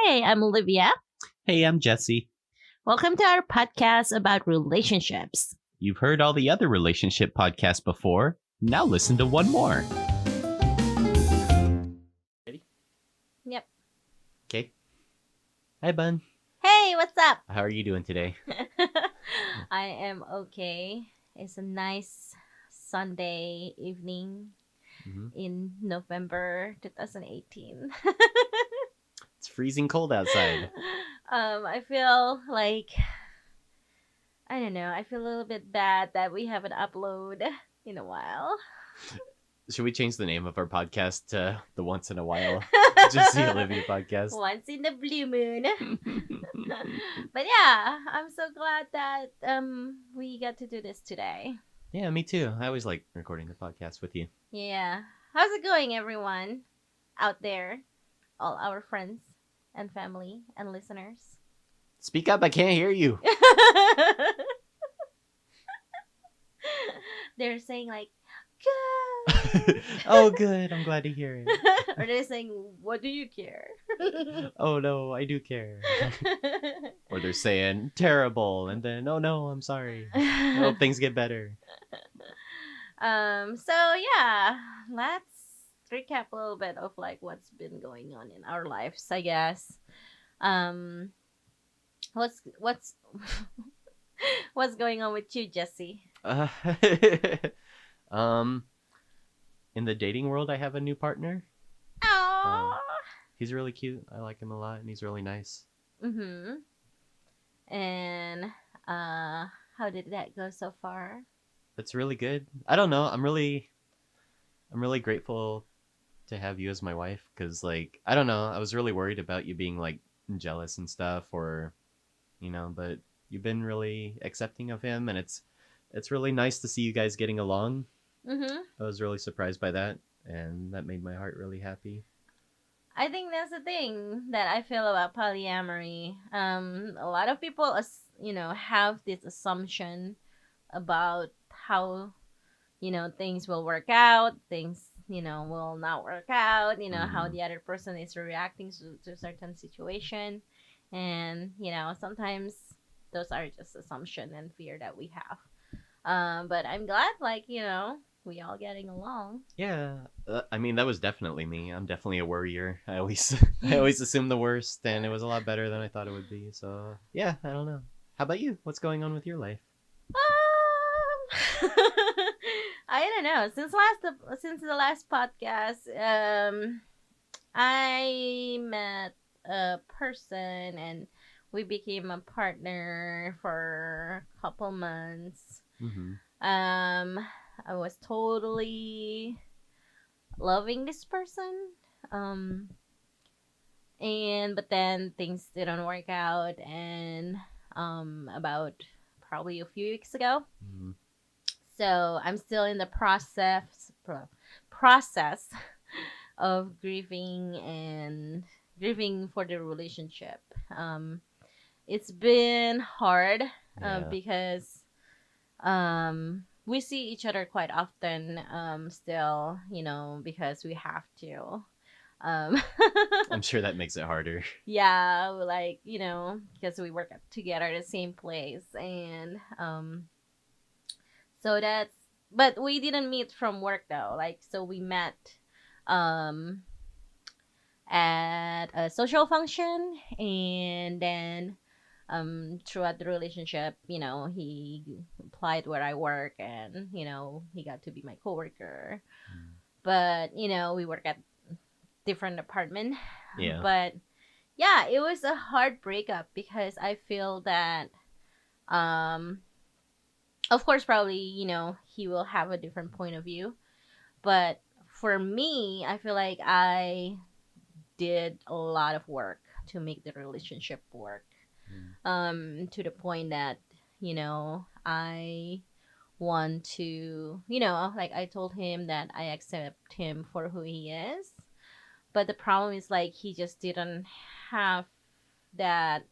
Hey, I'm Olivia. Hey, I'm Jesse. Welcome to our podcast about relationships. You've heard all the other relationship podcasts before. Now listen to one more. Ready? Yep. Okay. Hi, Bun. Hey, what's up? How are you doing today? I am okay. It's a nice Sunday evening in November 2018. It's freezing cold outside. I feel like, I don't know, I feel a little bit bad that we haven't uploaded in a while. Should we change the name of our podcast to the Once in a While Jesse Olivia podcast? Once in the blue moon. But yeah, I'm so glad that we got to do this today. Yeah, me too. I always like recording the podcast with you. Yeah. How's it going, everyone out there? All our friends and family and listeners. Speak up, I can't hear you. They're saying like, good. Oh, good. I'm glad to hear it. Or they're saying, what do you care? Oh, no, I do care. Or they're saying, terrible. And then, oh, no, I'm sorry. I hope things get better. So yeah, let's recap a little bit of like what's been going on in our lives, I guess. What's what's going on with you, Jesse? In the dating world, I have a new partner. Oh. He's really cute. I like him a lot, and he's really nice. Mhm. And how did that go so far? It's really good. I don't know. I'm really grateful to have you as my wife because, like, I don't know. I was really worried about you being like jealous and stuff, or but you've been really accepting of him, and it's really nice to see you guys getting along. Mhm. I was really surprised by that, and that made my heart really happy. I think that's the thing that I feel about polyamory. A lot of people, have this assumption about how, things will work out, things, will not work out, how the other person is reacting to a certain situation. And, sometimes those are just assumption and fear that we have. But I'm glad, we all getting along. Yeah, I mean that was definitely me. I'm definitely a worrier. I always assume the worst, and it was a lot better than I thought it would be. So yeah, I don't know. How about you? What's going on with your life? I don't know. Since the last podcast, I met a person and we became a partner for a couple months. I was totally loving this person. But then things didn't work out, and about probably a few weeks ago. So I'm still in the process of grieving for the relationship. It's been hard because we see each other quite often still, because we have to. I'm sure that makes it harder. Yeah, like, because we work together at the same place. And but we didn't meet from work though. Like, so we met at a social function, and then throughout the relationship, he applied where I work, and he got to be my coworker. But we work at different apartment. Yeah. But yeah, it was a hard breakup because I feel that of course probably he will have a different point of view, but for me, I feel like I did a lot of work to make the relationship work. To the point that I want to, like I told him that I accept him for who he is, but the problem is like he just didn't have that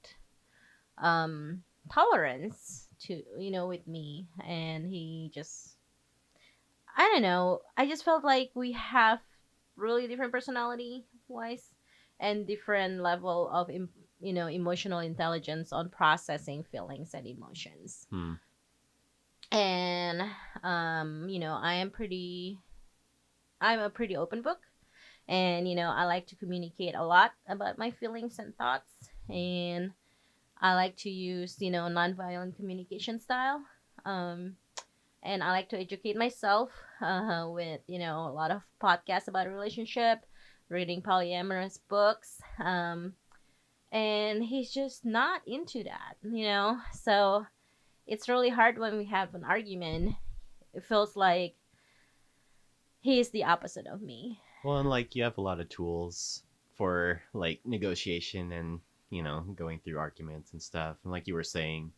tolerance to with me, and he just, I don't know, I just felt like we have really different personality wise, and different level of emotional intelligence on processing feelings and emotions. Hmm. And I'm a pretty open book, and I like to communicate a lot about my feelings and thoughts, and I like to use nonviolent communication style. um and I like to educate myself with a lot of podcasts about relationship, reading polyamorous books. And he's just not into that. So it's really hard when we have an argument. It feels like he's the opposite of me. Well, and like you have a lot of tools for like negotiation and going through arguments and stuff. And like you were saying,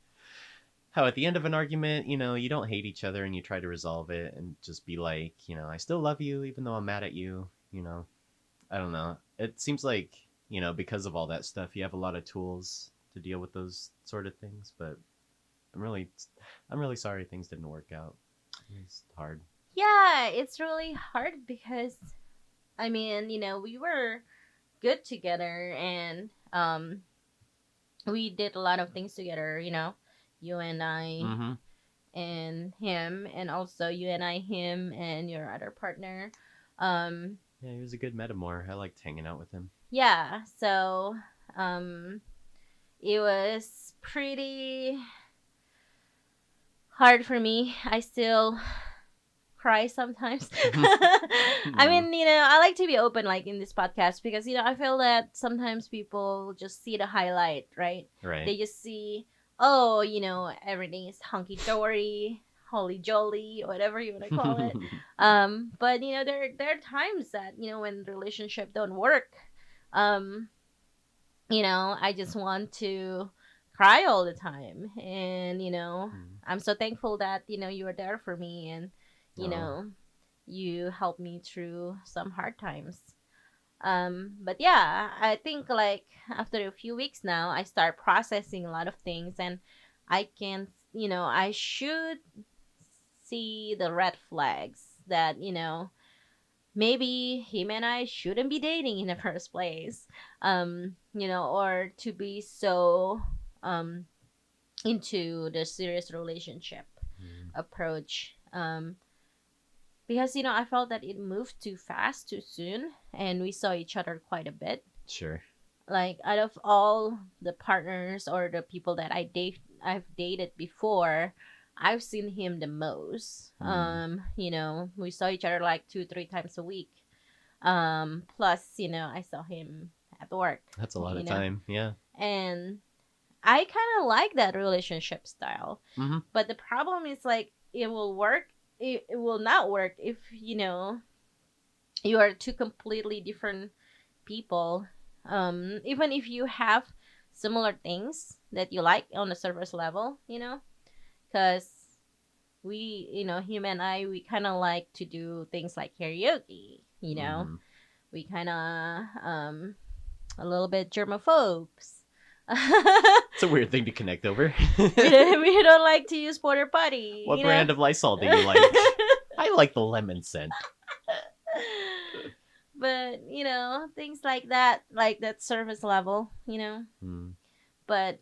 how at the end of an argument, you don't hate each other and you try to resolve it and just be like, I still love you even though I'm mad at you. I don't know. It seems like because of all that stuff, you have a lot of tools to deal with those sort of things. But I'm really, I'm really sorry things didn't work out. It's hard. Yeah, it's really hard because I mean, we were good together, and we did a lot of things together, you and I Mm-hmm. and him, and also you and I, him, and your other partner. Um, Yeah, he was a good metamor. I liked hanging out with him. yeah, so um, it was pretty hard for me. I still cry sometimes. I Mm, mean, I like to be open like in this podcast because I feel that sometimes people just see the highlight, right? right. They just see, oh, everything is hunky dory, holly jolly, whatever you want to call it. But there are times that when relationship don't work, um, I just want to cry all the time, and Mm. I'm so thankful that you were there for me, and you Oh, know you helped me through some hard times. But yeah, I think like after a few weeks now, I start processing a lot of things, and I can, I should see the red flags that maybe him and I shouldn't be dating in the first place. Or to be so um into the serious relationship mm, approach. Because I felt that it moved too fast, too soon, and we saw each other quite a bit. sure. Like out of all the partners or the people that I've dated before, I've seen him the most. Mm. We saw each other like 2, 3 times a week. Plus, I saw him at work, That's a lot you of know, time. Yeah. and I kind of like that relationship style. Mm-hmm. But the problem is like it will work. It will not work if you are two completely different people. Even if you have similar things that you like on the surface level, because him and I, we kind of like to do things like karaoke. Mm-hmm. We kind of a little bit germaphobes. It's a weird thing to connect over. We don't like to use porter potty, What brand of Lysol do you like? I like the lemon scent. But things like that surface level, Mm. but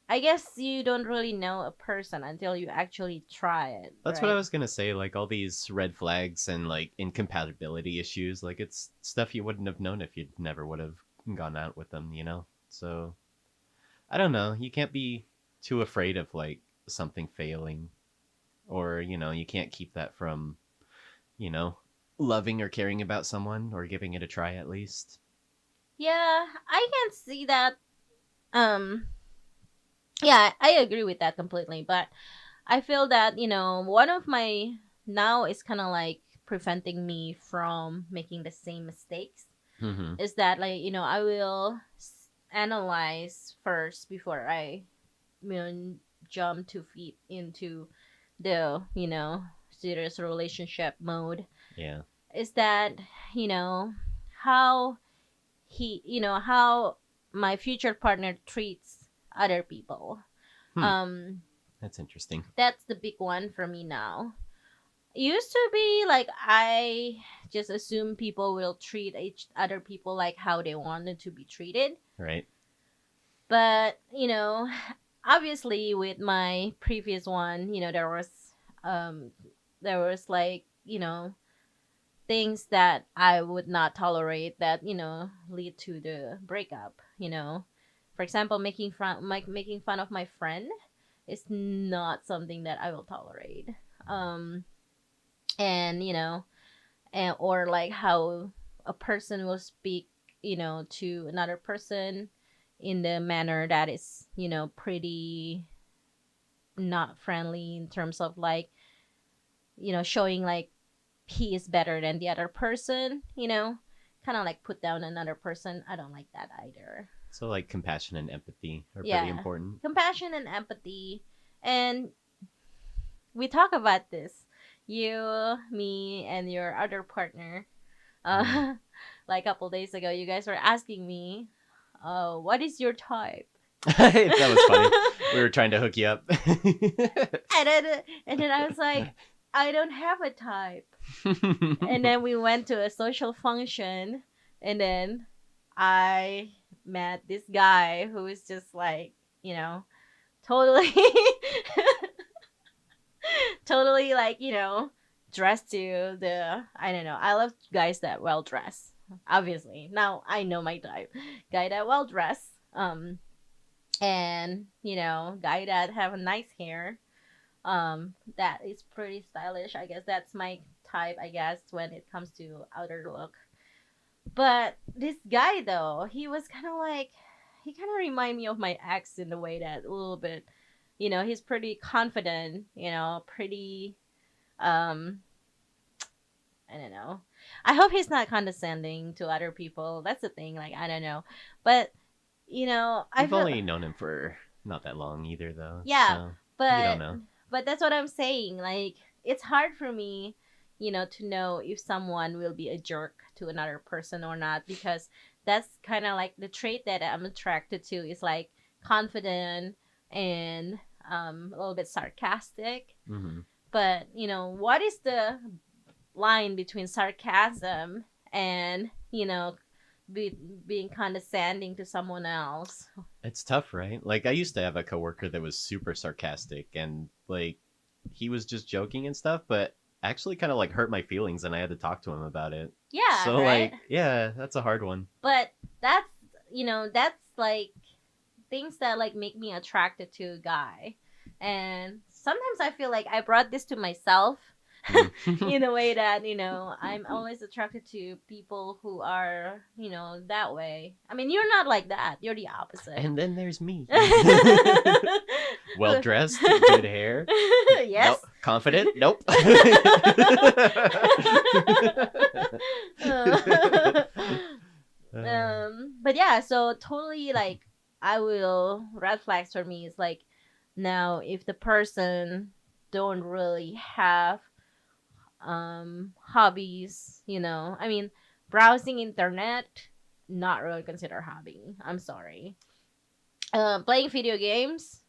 I guess you don't really know a person until you actually try it, That's what I right? was gonna say. Like all these red flags and like incompatibility issues, like it's stuff you wouldn't have known if you never would have gone out with them. So I don't know. You can't be too afraid of like something failing, or you can't keep that from you know loving or caring about someone or giving it a try at least. Yeah, I can see that. um yeah, I agree with that completely, but I feel that one of my now is kind of like preventing me from making the same mistakes Mm-hmm. is that like I will analyze first before I jump 2 feet into the serious relationship mode. Yeah. Is that you know how how my future partner treats other people. Hmm. um That's interesting. that's the big one for me now. used to be like I just assume people will treat each other people like how they wanted to be treated. Right. But, obviously with my previous one, um there was like, things that I would not tolerate that, lead to the breakup, For example, making fun of my friend is not something that I will tolerate. Um and, or like how a person will speak, to another person in the manner that is, pretty not friendly in terms of like, showing like he is better than the other person, kind of like put down another person. I don't like that either. So like compassion and empathy are pretty Yeah. important. Compassion and empathy. And we talk about this. You, me, and your other partner. Mm. Like a couple days ago, you guys were asking me, what is your type? That was funny. We were trying to hook you up. And then I was like, I don't have a type. And then we went to a social function, and then I met this guy who is just like, totally, totally like, dressed to the, I don't know. I love guys that well dressed. Obviously, now I know my type. Guy that well dressed, and guy that have a nice hair, that is pretty stylish. I guess that's my type, I guess, when it comes to outer look. But this guy though, he was kind of like, he kind of remind me of my ex in the way that a little bit, he's pretty confident, pretty, um I don't know. I hope he's not condescending to other people. That's the thing. Like, I don't know. But, I We've feel, only known him for not that long either, though. yeah, So you don't but know. that's what I'm saying. Like, it's hard for me, to know if someone will be a jerk to another person or not, because that's kind of like the trait that I'm attracted to is like confident and, a little bit sarcastic. Hmm. But, what is the line between sarcasm and, be, being condescending to someone else? It's tough, right? Like I used to have a coworker that was super sarcastic and like he was just joking and stuff, but actually kind of like hurt my feelings, and I had to talk to him about it. Yeah, So right? like, yeah, that's a hard one. But that's, that's like things that like make me attracted to a guy. And sometimes I feel like I brought this to myself Mm. in a way that, I'm always attracted to people who are, that way. I mean, you're not like that. You're the opposite. And then there's me. Well dressed, good hair. Yes. Nope. Confident? Nope. But yeah, so totally like I will red flags for me is like now if the person don't really have hobbies, I mean browsing internet not really consider hobby. I'm sorry. Playing video games,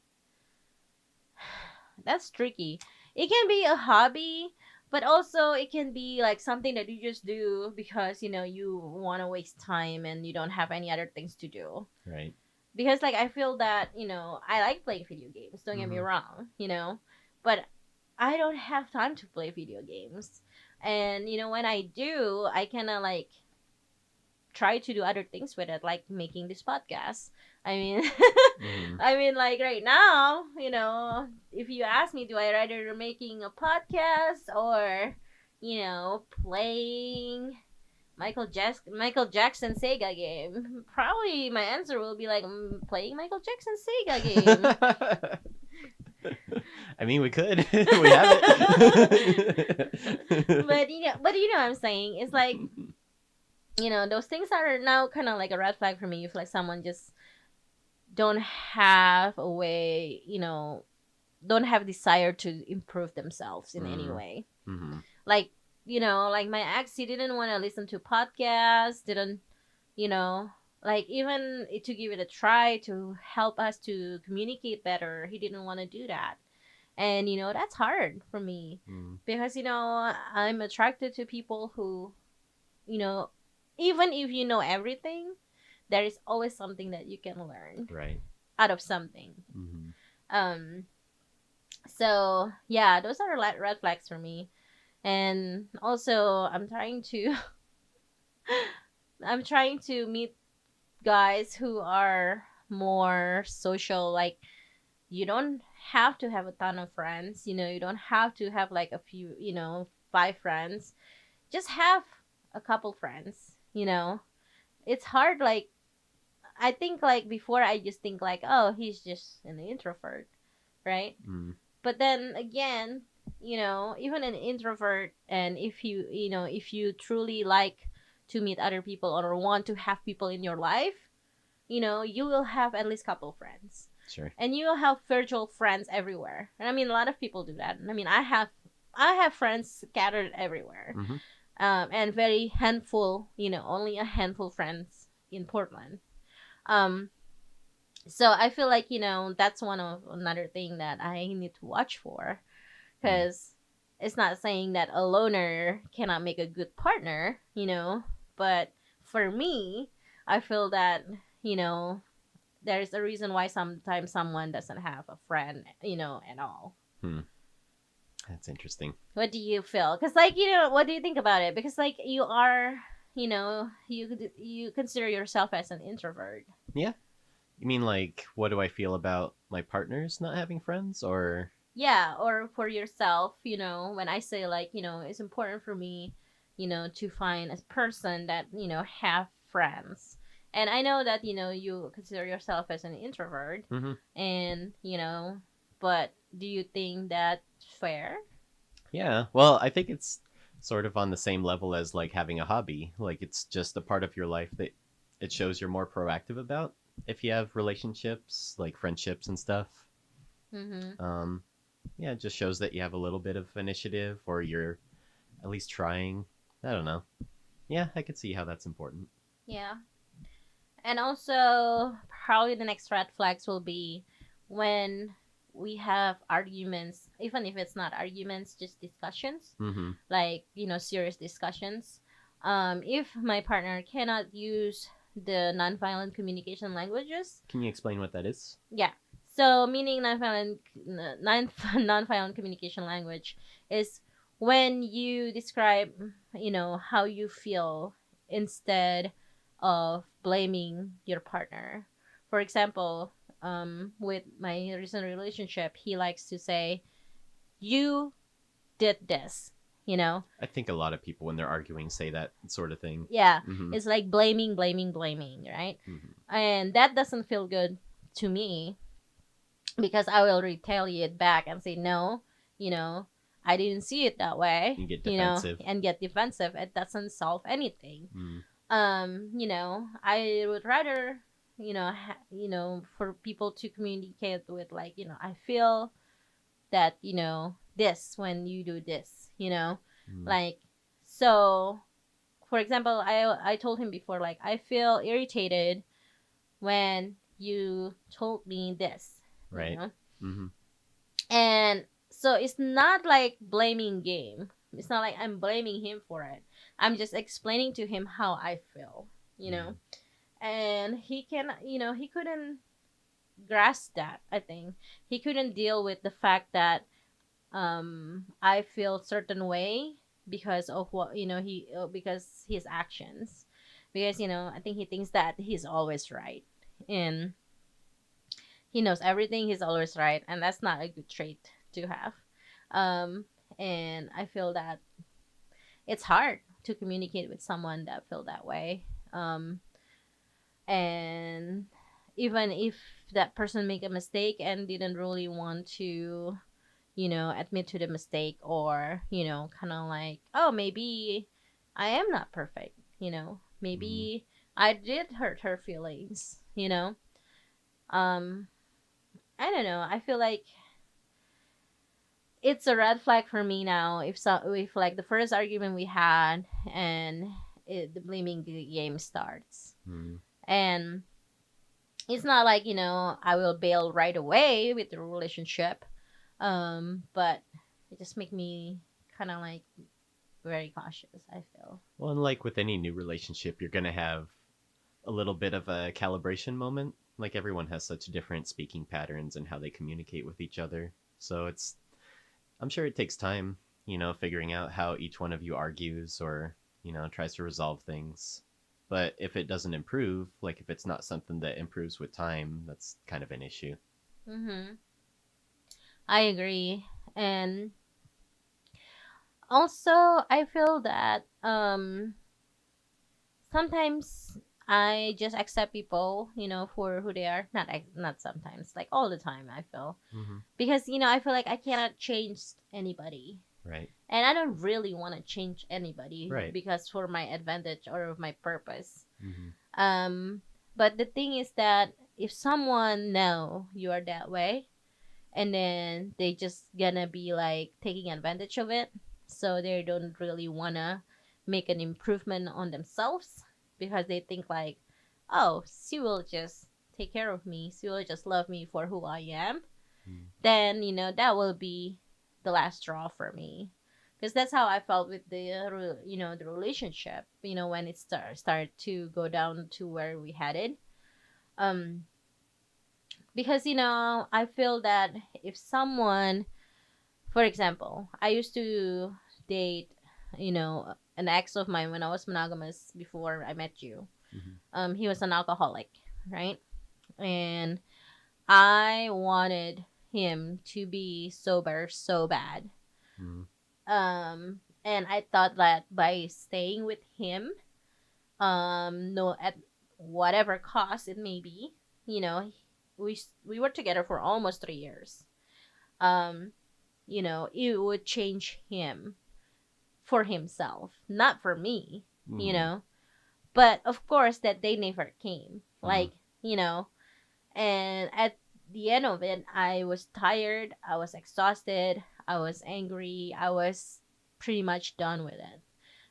that's tricky. It can be a hobby, but also it can be like something that you just do because you want to waste time and you don't have any other things to do. Right. Because like I feel that I like playing video games. Don't get me Hmm. wrong, but I don't have time to play video games. And when I do, I kind of like try to do other things with it, like making this podcast. I mean, Hmm. I mean, like right now, if you ask me, do I rather making a podcast or, playing Michael Jackson Sega game? Probably my answer will be like playing Michael Jackson Sega game. I mean, we could. We have it. But what I'm saying is like those things are now kind of like a red flag for me if like someone just don't have a way, don't have desire to improve themselves in any way. Mm-hmm. Like, like my ex, he didn't want to listen to podcasts, didn't, you know, like even to give it a try to help us to communicate better. He didn't want to do that. And that's hard for me Mm. because I'm attracted to people who, you know even if you know everything, there is always something that you can learn Right. out of something. Mm-hmm. um so yeah, those are red flags for me. And also I'm trying to meet guys who are more social. Like, you don't have to have a ton of friends. You don't have to have like a few, five friends. Just have a couple friends. It's hard. Like, I think, like, before I just think like, oh, he's just an introvert, right? Mm. But then again, even an introvert, and if you truly like to meet other people or want to have people in your life, you will have at least couple friends. Sure. And you will have virtual friends everywhere. And I mean, a lot of people do that. I mean, I have friends scattered everywhere. Mm-hmm. And very handful, only a handful friends in Portland. um so I feel like, that's one of another thing that I need to watch for, Mm. because it's not saying that a loner cannot make a good partner, but for me, I feel that, you know there's a reason why sometimes someone doesn't have a friend, at all. Hmm. That's interesting. What do you feel? Because, like, what do you think about it? Because, like, you are, you consider yourself as an introvert. Yeah. You mean like what do I feel about my partners not having friends or Yeah, or for yourself, when I say, like, it's important for me, to find a person that, have friends. And I know that, you consider yourself as an introvert, mm-hmm. and, but do you think that's fair? Yeah. Well, I think it's sort of on the same level as like having a hobby. Like it's just a part of your life that it shows you're more proactive about if you have relationships, like friendships and stuff. Mm-hmm. Um yeah, it just shows that you have a little bit of initiative or you're at least trying. I don't know. Yeah, I could see how that's important. Yeah. And also, probably the next red flags will be when we have arguments, even if it's not arguments, just discussions, Mm-hmm. like, serious discussions. If my partner cannot use the nonviolent communication languages, Can you explain what that is? yeah. So, meaning nonviolent communication language is when you describe, how you feel instead of blaming your partner. For example, with my recent relationship, he likes to say, "You did this," you know. I think a lot of people when they're arguing say that sort of thing. Yeah, Mm-hmm. it's like blaming, blaming, blaming, right? Mm-hmm. And that doesn't feel good to me, because I will retaliate back and say, no, you know, I didn't see it that way, You get defensive. and get defensive. It doesn't solve anything. Mm. I would rather, for people to communicate with, like, I feel that, this when you do this, Mm. like, so, for example, I told him before, like, I feel irritated when you told me this, Right. Mm-hmm. And so it's not like blaming game. It's not like I'm blaming him for it. I'm just explaining to him how I feel, Mm. And he couldn't grasp that, I think. He couldn't deal with the fact that I feel certain way because of what, because his actions. Because, I think he thinks that he's always right. And he knows everything, he's always right, and that's not a good trait to have. um and I feel that it's hard to communicate with someone that feel that way. And even if that person make a mistake and didn't really want to, admit to the mistake, or, kind of like, oh, maybe I am not perfect, Mm. maybe I did hurt her feelings, um I don't know. I feel like it's a red flag for me now. If like the first argument we had, and the blaming game starts, Mm. and it's not like, I will bail right away with the relationship. But it just make me kind of like very cautious, I feel. Well, and like with any new relationship, you're gonna have a little bit of a calibration moment. Like everyone has such different speaking patterns and how they communicate with each other. So I'm sure it takes time, figuring out how each one of you argues or, tries to resolve things. But if it doesn't improve, like if it's not something that improves with time, that's kind of an issue. Mm-hmm. I agree. And also, I feel that sometimes I just accept people, for who they are. Not sometimes, like all the time. I feel Hmm. because I feel like I cannot change anybody, Right. and I don't really want to change anybody Right. because for my advantage or my purpose. Hmm. Um, but the thing is that if someone know you are that way, and then they just gonna be like taking advantage of it, so they don't really wanna make an improvement on themselves because they think like, oh, she will just take care of me, she will just love me for who I am, then that will be the last straw for me, because that's how I felt with the relationship, when it started to go down to where we headed. um because I feel that if someone, for example, I used to date, an ex of mine when I was monogamous before I met you. Hmm. He was an alcoholic, right? And I wanted him to be sober so bad. Hmm. And I thought that by staying with him, no, at whatever cost it may be, you know, we were together for almost 3 years. Um, it would change him for himself, not for me, you Hmm. know. But of course, that day never came. Hmm. Like, and at the end of it, I was tired, I was exhausted, I was angry, I was pretty much done with it.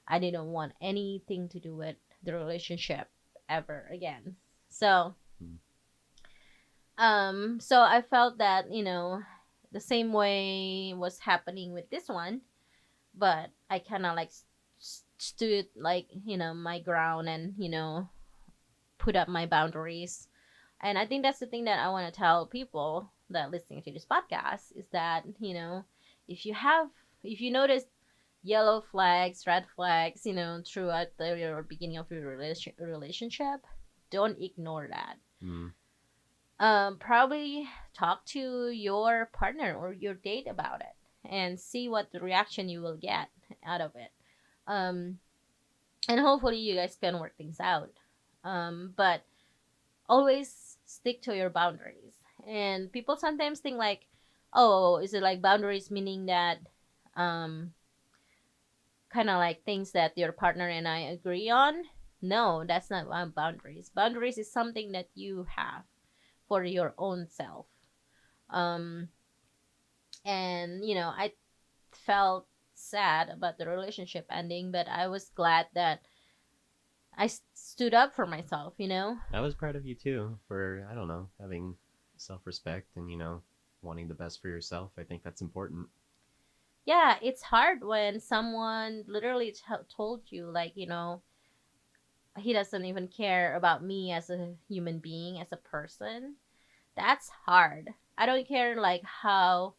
I didn't want anything to do with the relationship ever again. So, so I felt that, the same way was happening with this one, but I kind of like stood like my ground and put up my boundaries. And I think that's the thing that I want to tell people that listening to this podcast is that if you have if you notice yellow flags, red flags, throughout your beginning of your relationship, don't ignore that. Hmm. Probably talk to your partner or your date about it and see what the reaction you will get out of it. Um, and hopefully you guys can work things out. But always stick to your boundaries. And people sometimes think like, oh, is it like boundaries meaning that, um, kind of like things that your partner and I agree on? No, that's not boundaries. Boundaries is something that you have for your own self. Um, and I felt sad about the relationship ending, but I was glad that I stood up for myself. I was proud of you too for, I don't know, having self-respect and, wanting the best for yourself. I think that's important. Yeah, it's hard when someone literally told you like he doesn't even care about me as a human being, as a person. That's hard. I don't care like how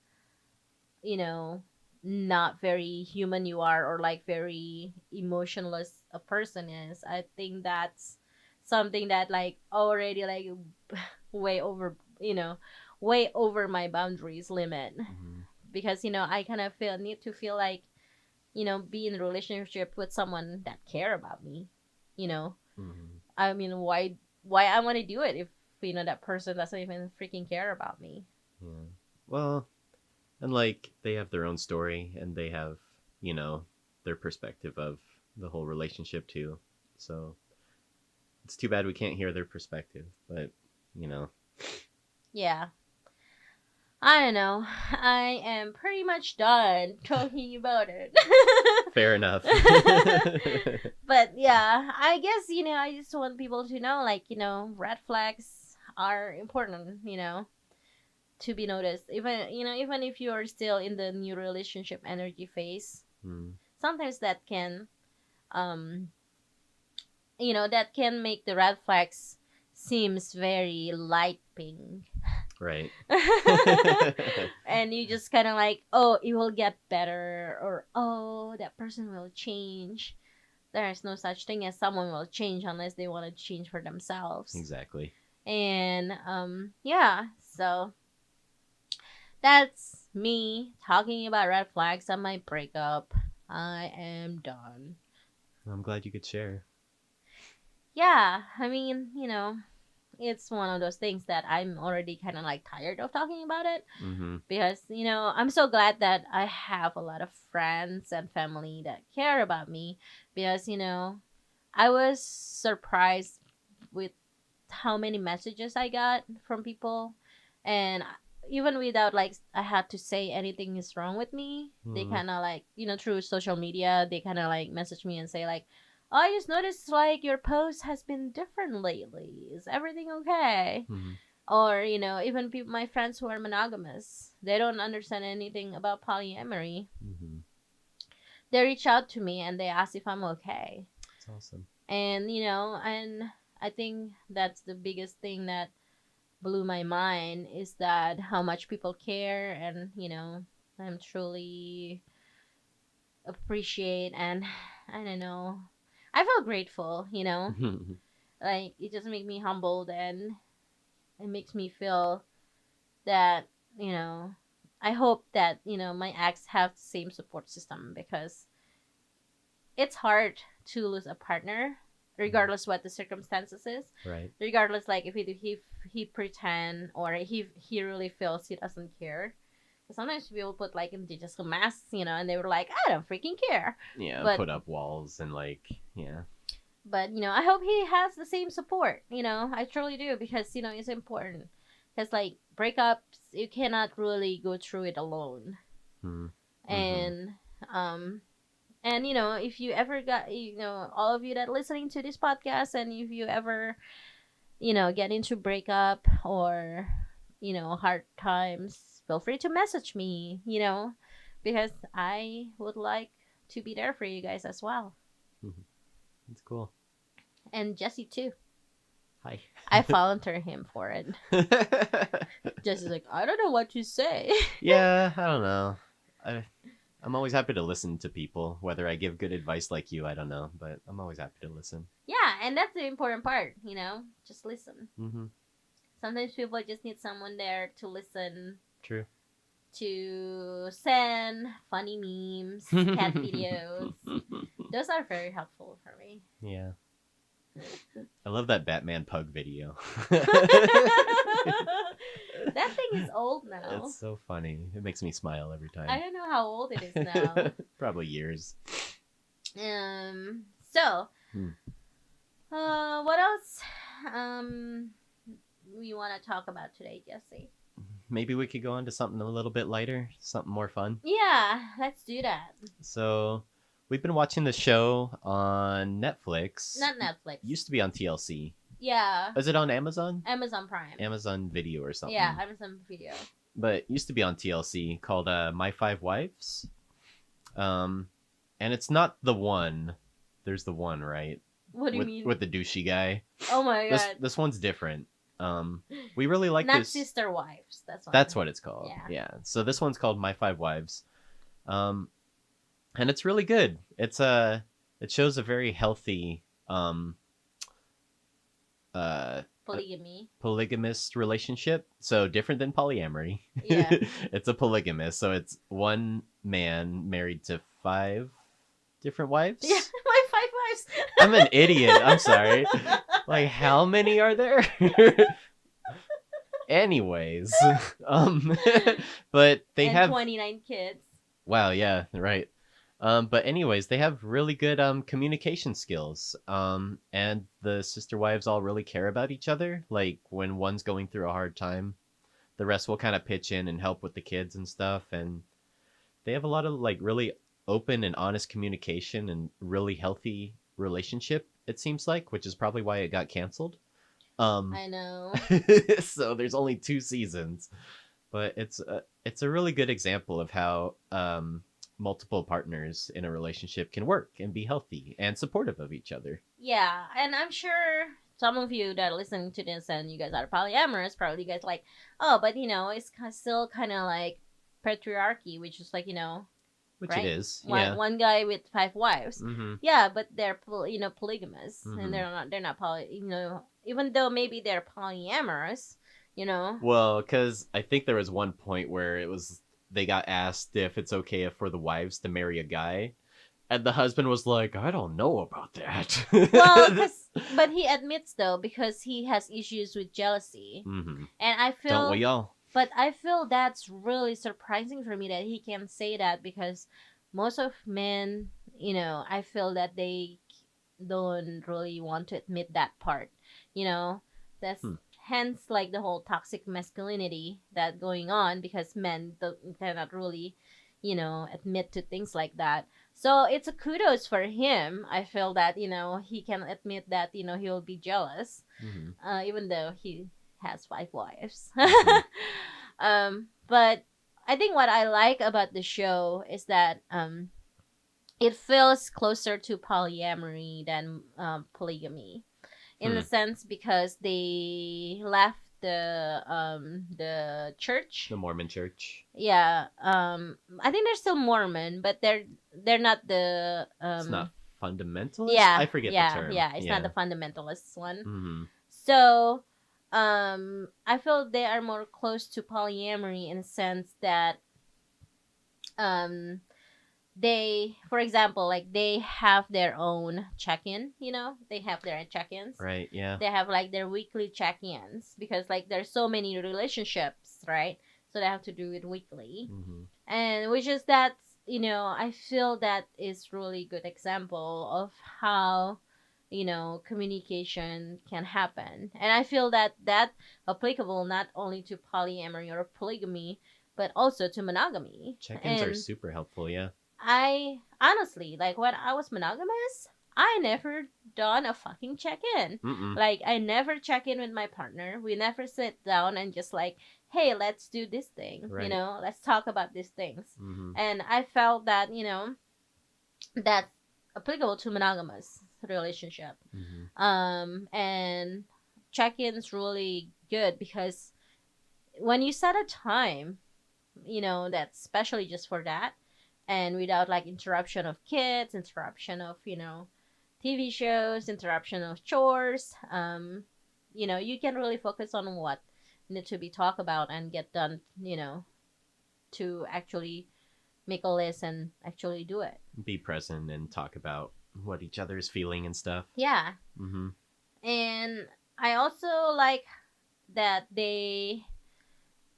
you know not very human you are, or like very emotionless a person is. I think that's something that like already like way over way over my boundaries limit, Hmm. because I kind of need to feel like be in a relationship with someone that care about me. you know Hmm. I mean, why I want to do it if that person doesn't even freaking care about me. Yeah. Well, and like they have their own story and they have, you know, their perspective of the whole relationship too. So it's too bad we can't hear their perspective, but you know, Yeah, I don't know. I am pretty much done talking about it. fair enough. But yeah, I guess I just want people to know, like red flags are important. to be noticed. Even even if you are still in the new relationship energy phase, Mm, sometimes that can um that can make the red flags seems very light pink. right. And you just kind of like, oh, it will get better, or oh, that person will change. There's no such thing as someone will change unless they want to change for themselves. Exactly. And yeah, so that's me talking about red flags on my breakup. I am done. I'm glad you could share. Yeah, I mean, it's one of those things that I'm already kind of like tired of talking about it, Mm-hmm. because I'm so glad that I have a lot of friends and family that care about me, because I was surprised with how many messages I got from people, and even without like I had to say anything is wrong with me, they Mm-hmm. kind of like through social media they kind of like message me and say like, "Oh, I just noticed like your post has been different lately. Is everything okay?" Mm-hmm. Or even people, my friends who are monogamous, they don't understand anything about polyamory. Mm-hmm. They reach out to me and they ask if I'm okay, It's awesome. and I think that's the biggest thing that blew my mind, is that how much people care, and I'm truly appreciate, and I don't know, I feel grateful, like it just makes me humbled, and it makes me feel that you know I hope that my ex have the same support system, because it's hard to lose a partner regardless what the circumstances is, Right. regardless like if he pretend, or he really feels he doesn't care. Sometimes people put like in digital masks, and they were like, I don't freaking care. Yeah. But Put up walls and like, yeah. I hope he has the same support. I truly do, because it's important. Because like breakups, you cannot really go through it alone. Mm-hmm. And um if you ever got, all of you that listening to this podcast, and if you ever get into breakup, or hard times, feel free to message me, because I would like to be there for you guys as well. Mm-hmm. It's cool. And Jesse too. Hi. I volunteer him for it. Jesse's like, I don't know what to say. Yeah, I don't know. I I'm always happy to listen to people. Whether I give good advice like you, I don't know, but I'm always happy to listen. Yeah, and that's the important part, just listen. Mm-hmm. Sometimes people just need someone there to listen, True. to send funny memes, cat videos. Those are very helpful for me. Yeah. I love that Batman pug video. That thing is old now. It's so funny. It makes me smile every I time. don't know how old it is now. Probably years. So, Hmm. what else we want to talk about today, Jesse? Maybe we could go on to something a little bit lighter, something more fun. Yeah, let's do that. So, we've been watching the show on Netflix. Not Netflix. Used to be on TLC. Yeah. Is it on Amazon? Amazon Prime. Amazon Video or something. Yeah, Amazon Video. But it used to be on TLC called My Five Wives. And it's not the one. There's the one, right? What do you mean? With the douchey guy. Oh my god. This one's different. We really like Not this. Sister Wives. That's what it's called. Yeah. So this one's called My Five Wives. And it's really good. It shows a very healthy polygamous relationship. So different than polyamory. Yeah. It's a polygamous. So it's one man married to 5 different wives. Yeah, my 5 wives. I'm an idiot. I'm sorry. Like, how many are there? Anyways, but they have 29 kids. Wow, yeah, right. But anyways, they have really good communication skills. And the sister wives all really care about each other. Like when one's going through a hard time, the rest will kind of pitch in and help with the kids and stuff. And they have a lot of like really open and honest communication and really healthy relationship, it seems like, which is probably why it got canceled. I know. So there's only 2 seasons. But it's a really good example of how multiple partners in a relationship can work and be healthy and supportive of each other. Yeah, and I'm sure some of you that are listening to this and you guys are polyamorous, probably you guys like, oh, but it's still kind of like patriarchy, which is like Which it right? is, yeah. One guy with five wives. Mm-hmm. Yeah, but they're polygamous, and Mm-hmm. they're not even though maybe they're polyamorous, you know. Well, because I think there was one point where it was they got asked if it's okay for the wives to marry a guy, and the husband was like, "I don't know about that." Well, cause but he admits though because he has issues with jealousy, Mm-hmm. and Don't we all? I feel that's really surprising for me that he can say that because most of men, I feel that they don't really want to admit that part. You know, that's Hmm. hence like the whole toxic masculinity that going on because cannot really, admit to things like that. So it's a kudos for him. I feel that he can admit that he will be jealous, Mm-hmm. even though he has five wives. Mm-hmm. But I think what I like about the show is that it feels closer to polyamory than polygamy in the Hmm. sense because they left the church. The Mormon Church. Yeah, I think they're still Mormon, but they're not the It's not fundamentalist. yeah, I forget the term. yeah, it's not the Yeah. fundamentalist one. Mm-hmm. So I feel they are more close to polyamory in a sense that um they, for example, like they have their own check-in, they have their check-ins. Right. Yeah. They have like their weekly check-ins because like there's so many relationships, right? So they have to do it weekly. Mm-hmm. And which is that, I feel that is really good example of how communication can happen. And I feel that applicable not only to polyamory or polygamy but also to monogamy. Check-ins are And super helpful. Yeah. I honestly, like when I was monogamous, I never done a fucking check in. Mm-mm. Like I never check in with my partner. We never sit down and just like, hey, let's do this thing. Right. Let's talk about these things. Mm-hmm. And I felt that that's applicable to monogamous relationship. Mm-hmm. And check ins really good because when you set a time, that's especially just for that and without like interruption of kids, interruption of TV shows, interruption of chores. You can really focus on what need to be talked about and get done. To actually make a list and actually do it. Be present and talk about what each other's feeling and stuff. Yeah, Mm-hmm. and I also like that they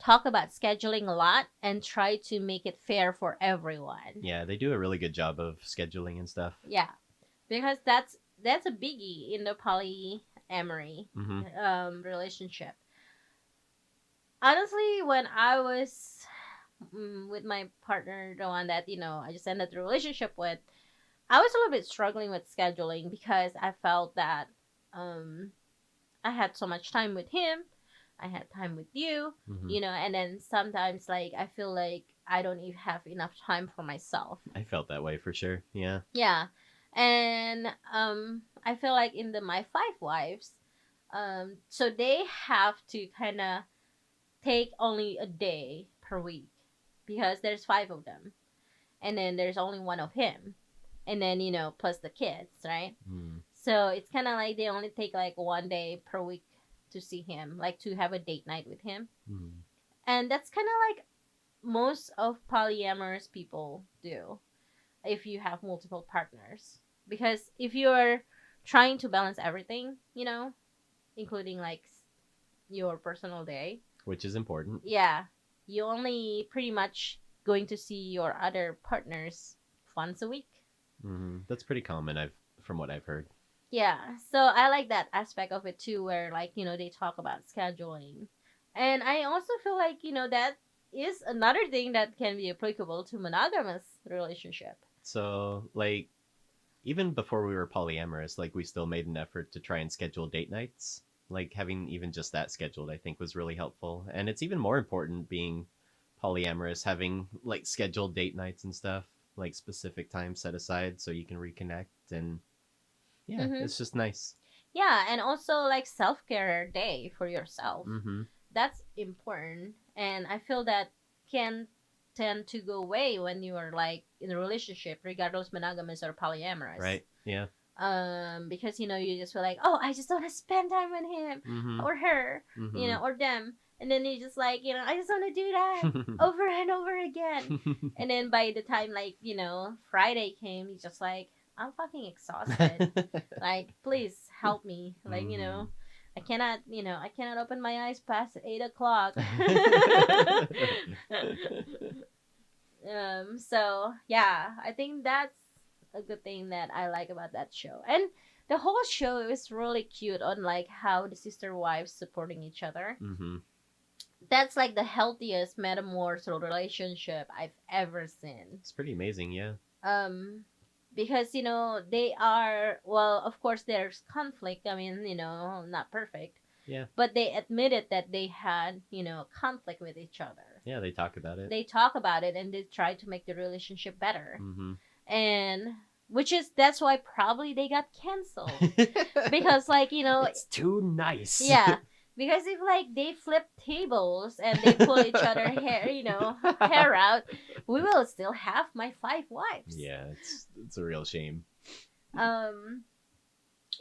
talk about scheduling a lot and try to make it fair for everyone. Yeah, they do a really good job of scheduling and stuff. Yeah, because that's a biggie in the polyamory Mm-hmm. relationship. Honestly, when I was with my partner, the one that I just ended the relationship with, I was a little bit struggling with scheduling because I felt that um, I had so much time with him, I had time with you, Mm-hmm. and then sometimes like I feel like I don't even have enough time for myself. I felt that way for sure. Yeah. Yeah. And I feel like in the my five wives, so they have to kind of take only a day per week because there's five of them. And then there's only one of him. And then, plus the kids, right? Mm. So it's kind of like they only take like one day per week to see him, like to have a date night with him. Mm. And that's kind of like most of polyamorous people do if you have multiple partners. Because if you're trying to balance everything, including like your personal day, Which is important. yeah, you only pretty much going to see your other partners once a week. Mm-hmm. That's pretty common. From what I've heard. Yeah, so I like that aspect of it too, where like they talk about scheduling, and I also feel like that is another thing that can be applicable to monogamous relationship. So even before we were polyamorous, like we still made an effort to try and schedule date nights. like having even just that scheduled, I think was really helpful. And it's even more important being polyamorous, having like scheduled date nights and stuff, like specific time set aside so you can reconnect. And yeah, Mm-hmm. it's just nice. Yeah, and also like self care day for yourself. Mm-hmm. That's important, and I feel that can tend to go away when you are like in a relationship, regardless monogamous or polyamorous. Right. Yeah. Because you just feel like, oh, I just want to spend time with him Mm-hmm. or her, Mm-hmm. or them, and then you just like, I just want to do that over and over again, and then by the time like Friday came, you just like, I'm fucking exhausted. Like, please help me. Like, Mm-hmm. I cannot open my eyes past 8 o'clock. So yeah, I think that's a good thing that I like about that show. And the whole show is really cute on like how the sister wives supporting each other. Mm-hmm. That's like the healthiest metamorphosis relationship I've ever seen. It's pretty amazing. Yeah. Um because they are, well, of course there's conflict. I mean, not perfect, Yeah. but they admitted that they had, conflict with each other. Yeah. They talk about it. They talk about it and they try to make the relationship better. Mm-hmm. And which is that's why probably they got canceled. Because like, It's too nice. yeah, because if like they flip tables and they pull each other hair, hair out, we will still have my five wives. Yeah, it's a real shame. Um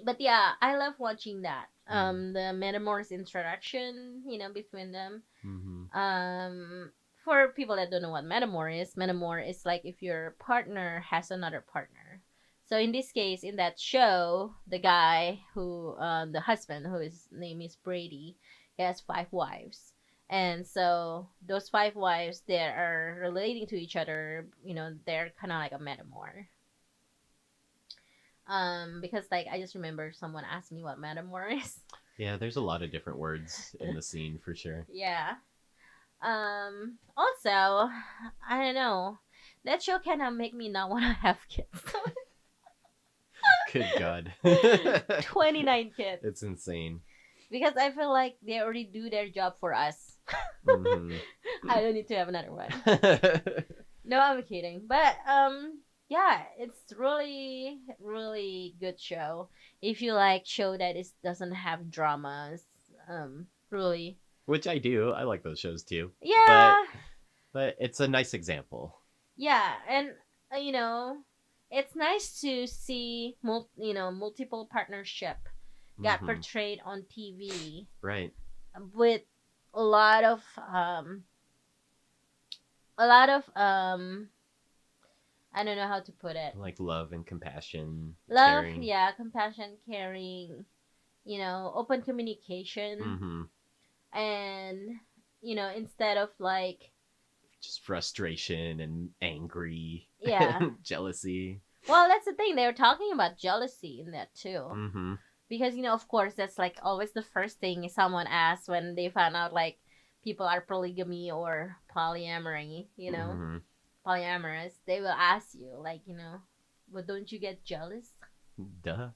but yeah, I love watching that. The metamorphs interaction, between them. Mm-hmm. For people that don't know what metamor is like if your partner has another partner. So in this case, in that show, the guy who, the husband, who his name is Brady, he has five wives. And so those five wives, they are relating to each other. They're kind of like a metamor. Because like I just remember someone asked me what metamor is. Yeah, there's a lot of different words in the scene for sure. Yeah. Also, I don't know. That show kind of make me not want to have kids. Good God. 29 kids. It's insane. Because I feel like they already do their job for us. Mm-hmm. I don't need to have another one. No, I'm kidding. But yeah, it's really really good show. If you like show that it doesn't have dramas, really. Which I do. I like those shows too. Yeah. But it's a nice example. Yeah, and it's nice to see multiple partnership got Mm-hmm. portrayed on TV Right. with a lot of a lot of I don't know how to put it. Like love and compassion, Love, caring. yeah, compassion, caring, open communication, Mm-hmm. and instead of like, Just frustration and angry. yeah. Jealousy. Well, that's the thing. They were talking about jealousy in that too. Mm-hmm. Because of course that's like always the first thing someone asks when they find out like people are polygamy or polyamory, Mm-hmm. polyamorous. They will ask you like, but don't you get jealous? Duh.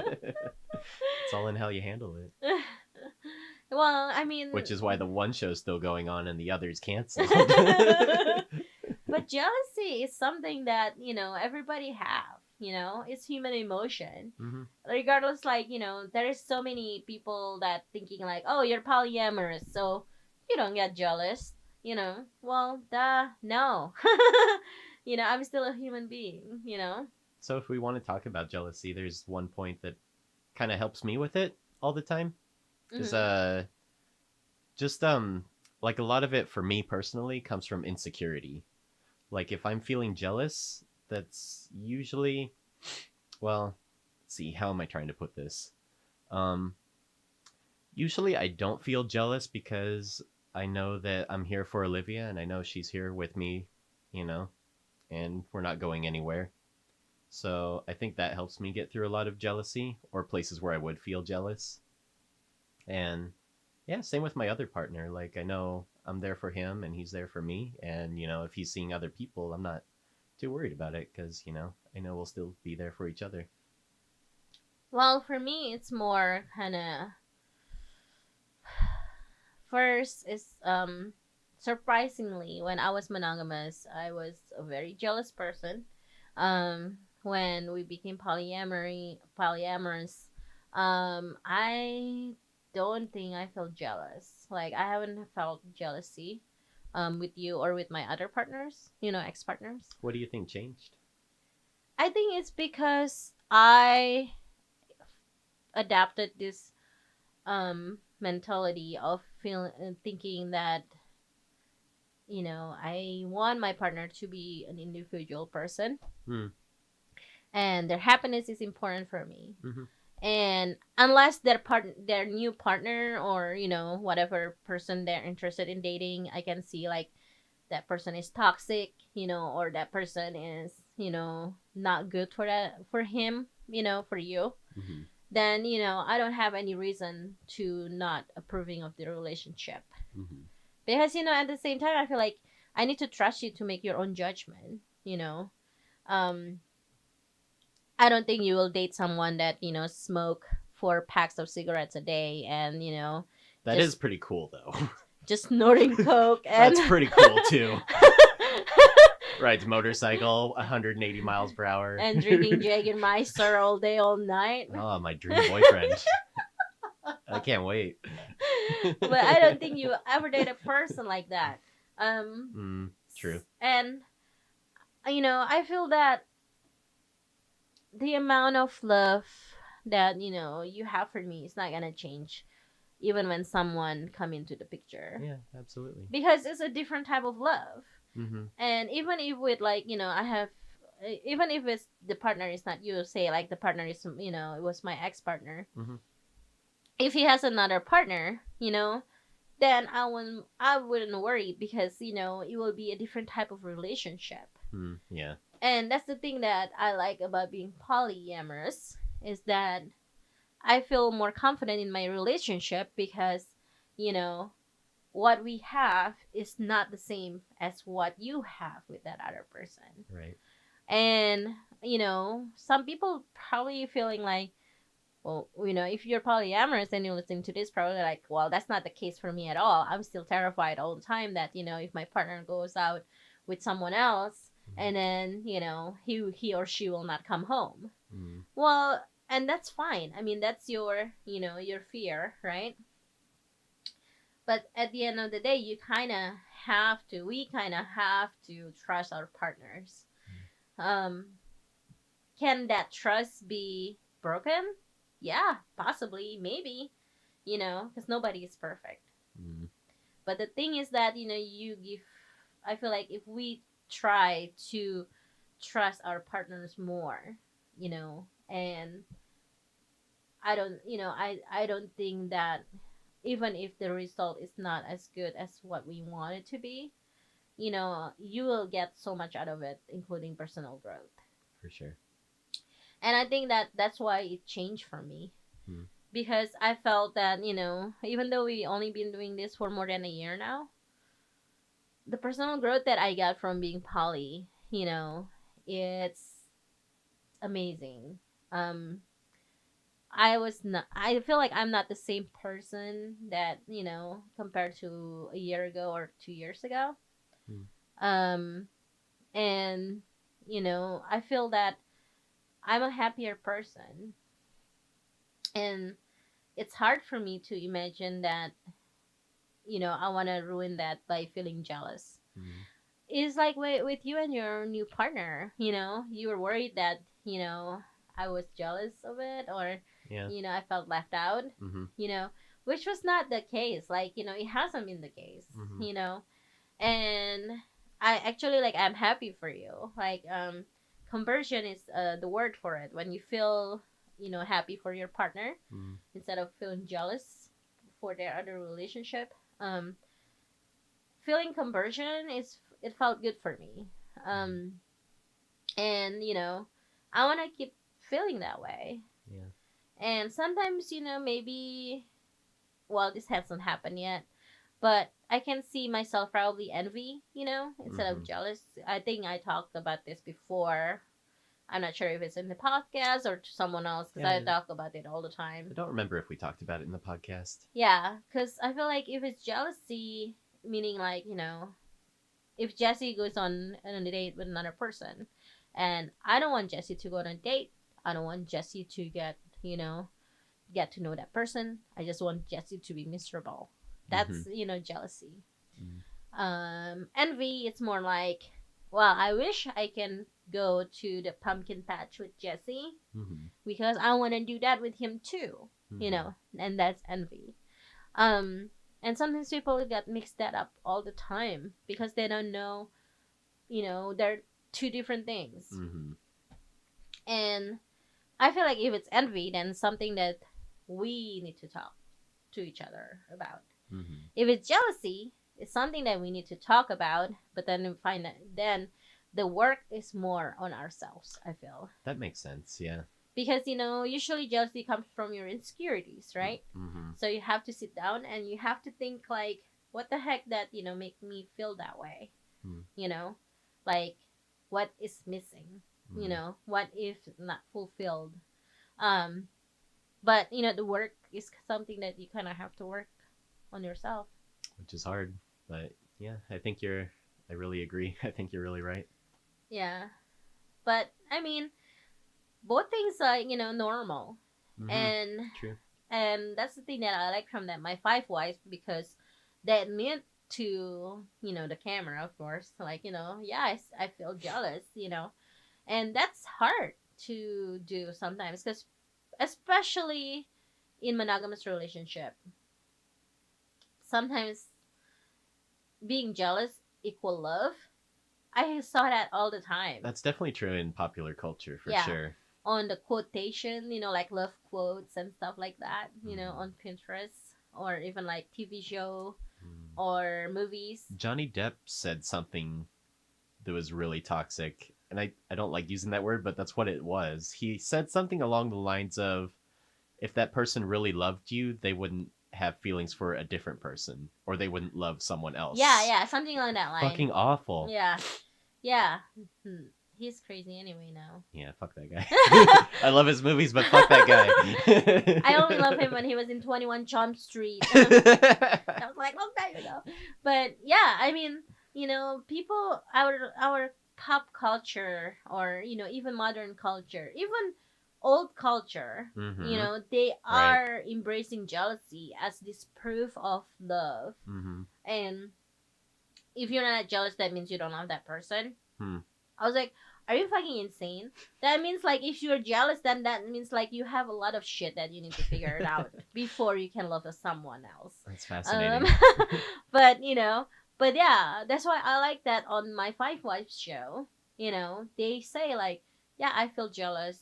It's all in how you handle it. Well, I mean, Which is why the one show's still going on and the other's canceled. but jealousy is something that everybody have. It's human emotion. Mm-hmm. Regardless, like there is so many people that thinking like, oh, you're polyamorous, so you don't get jealous. Well, duh, no. I'm still a human being. So if we want to talk about jealousy, there's one point that kind of helps me with it all the time. Is Mhm. just like a lot of it for me personally comes from insecurity. Like if I'm feeling jealous, that's usually, well, let's see, how am I trying to put this? Um Usually I don't feel jealous because I know that I'm here for Olivia and I know she's here with me, you know, and we're not going anywhere. So I think that helps me get through a lot of jealousy or places where I would feel jealous. And yeah, same with my other partner. Like I know I'm there for him and he's there for me. And if he's seeing other people, I'm not too worried about it because I know we'll still be there for each other. Well, for me, it's more kind of first is surprisingly when I was monogamous, I was a very jealous person. When we became polyamorous, I don't think I felt jealous. Like I haven't felt jealousy with you or with my other partners, ex partners. What do you think changed? I think it's because I adapted this mentality of feeling thinking that I want my partner to be an individual person Hmm. and their happiness is important for me. Mm-hmm. And unless their new partner or whatever person they're interested in dating, I can see like that person is toxic, or that person is not good for him, for you, Mm-hmm. then I don't have any reason to not approving of the relationship. Mm-hmm. Because at the same time I feel like I need to trust you to make your own judgment. um I don't think you will date someone that smoke 4 packs of cigarettes a day and That is just pretty cool, though. just snorting coke and That's pretty cool too. Rides motorcycle 180 miles per hour. and drinking Jägermeister all day all night. Oh, my dream boyfriend. I can't wait. But I don't think you ever date a person like that. True. And I feel that the amount of love that you have for me is not gonna change even when someone come into the picture, Yeah, absolutely. because it's a different type of love. Mm-hmm. And even if with like I have, even if it's the partner is not you, say like the partner is it was my ex-partner, Mm-hmm. if he has another partner, then I wouldn't worry, because it will be a different type of relationship. Yeah. And that's the thing that I like about being polyamorous, is that I feel more confident in my relationship, because you know what we have is not the same as what you have with that other person. Right. And some people probably feeling like, well, if you're polyamorous and you're listening to this, probably like, well, that's not the case for me at all. I'm still terrified all the time that if my partner goes out with someone else, and then he or she will not come home. Mm-hmm. Well, and that's fine. I mean, that's your fear, right? But at the end of the day, we kind of have to trust our partners. um can that trust be broken? Yeah, possibly, maybe, because nobody is perfect. Mm-hmm. But the thing is that you give I feel like if we try to trust our partners more, and I don't think that, even if the result is not as good as what we want it to be, you will get so much out of it, including personal growth. For sure. And I think that that's why it changed for me, Mm-hmm. because I felt that even though we only been doing this for more than a year now, the personal growth that I got from being poly, it's amazing. um I feel like I'm not the same person that compared to a year ago or 2 years ago. Mm-hmm. um and I feel that I'm a happier person. And it's hard for me to imagine that I want to ruin that by feeling jealous. Mm-hmm. It's like with you and your new partner, you were worried that I was jealous of it, or Yeah. I felt left out, Mm-hmm. you know which was not the case. Like it hasn't been the case. Mm-hmm. And I actually, like, I'm happy for you. Like, conversion is the word for it, when you feel happy for your partner Mm-hmm. instead of feeling jealous for their other relationship. Feeling conversion is it felt good for me. um and I want to keep feeling that way. Yeah. And sometimes maybe, well, this hasn't happened yet, but I can see myself probably envy, instead Mm-hmm. of jealous. I think I talked about this before. I'm not sure if it's in the podcast or to someone else because I Yeah, talk about it all the I time. don't remember if we talked about it in the podcast. Yeah, because I feel like if it's jealousy, meaning like, if Jesse goes on a date with another person, and I don't want Jesse to go on a date, I don't want Jesse to get to know that person. I just want Jesse to be miserable. Mm-hmm. That's jealousy. Envy, it's more like, well, I wish I can go to the pumpkin patch with Jesse Mm-hmm. because I want to do that with him too. Mm-hmm. And that's envy. Um, and sometimes people get mixed that up all the time because they don't know, they're two different things. Mm-hmm. And I feel like if it's envy, then something that we need to talk to each other about. Mm-hmm. If it's jealousy, it's something that we need to talk about, but then we find that then the work is more on ourselves, I feel. That makes sense. Yeah. Because, usually jealousy comes from your insecurities, right? Mm-hmm. So you have to sit down and you have to think like, what the heck that, make me feel that way? Mm-hmm. You know? Like, what is missing? Mm-hmm. What if not fulfilled? Um, but, the work is something that you kind of have to work on yourself. Which is hard, but yeah, I really agree. I think you're really right. Yeah. But, I mean, both things are, normal. Mm-hmm. And True. and that's the thing that I like from them, my five wives, because they admit to, the camera, of course, like, yeah, I feel jealous, and that's hard to do sometimes, because especially in monogamous relationship, sometimes being jealous equal love. I saw that all the time. That's definitely true in popular culture for Yeah, sure. on the quotation, like love quotes and stuff like that, Mm-hmm. on Pinterest, or even like TV show Mm. or movies. Johnny Depp said something that was really toxic, and I don't like using that word, but that's what it was. He said something along the lines of, if that person really loved you, they wouldn't have feelings for a different person, or they wouldn't love someone Yeah, else. yeah, something along that line. Fucking awful. Yeah, yeah. He's crazy anyway now. Yeah, fuck that guy. I love his movies, but fuck that I only love him guy. when he was in 21 Jump Street. That was like long time ago. But yeah, I mean, people, our pop culture, or even modern culture, even old culture, Mm-hmm. they Right. are embracing jealousy as this proof of love. Mm-hmm. And if you're not jealous, that means you don't love that person. Hmm. I was like, are you fucking insane? That means like if you're jealous, then that means like you have a lot of shit that you need to figure it out before you can love someone else. That's Um, fascinating. but but yeah, that's why I like that on my Five Wives show. They say like, yeah, I feel jealous.